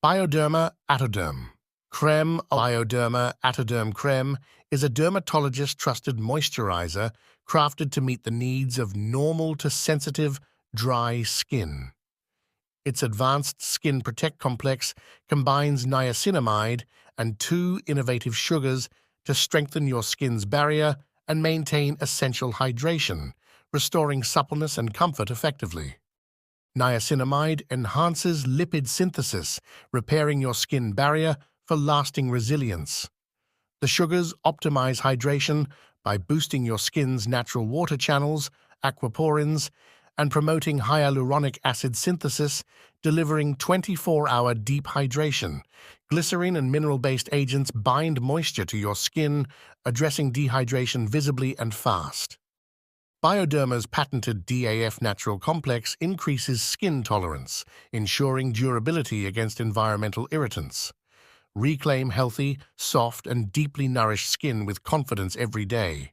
Bioderma Atoderm Creme. Bioderma Atoderm Creme is a dermatologist-trusted moisturizer crafted to meet the needs of normal to sensitive, dry skin. Its advanced Skin Protect complex combines niacinamide and two innovative sugars to strengthen your skin's barrier and maintain essential hydration, restoring suppleness and comfort effectively. Niacinamide enhances lipid synthesis, repairing your skin barrier for lasting resilience. The sugars optimize hydration by boosting your skin's natural water channels, aquaporins, and promoting hyaluronic acid synthesis, delivering 24-hour deep hydration. Glycerin and mineral-based agents bind moisture to your skin, addressing dehydration visibly and fast. Bioderma's patented DAF natural complex increases skin tolerance, ensuring durability against environmental irritants. Reclaim healthy, soft, and deeply nourished skin with confidence every day.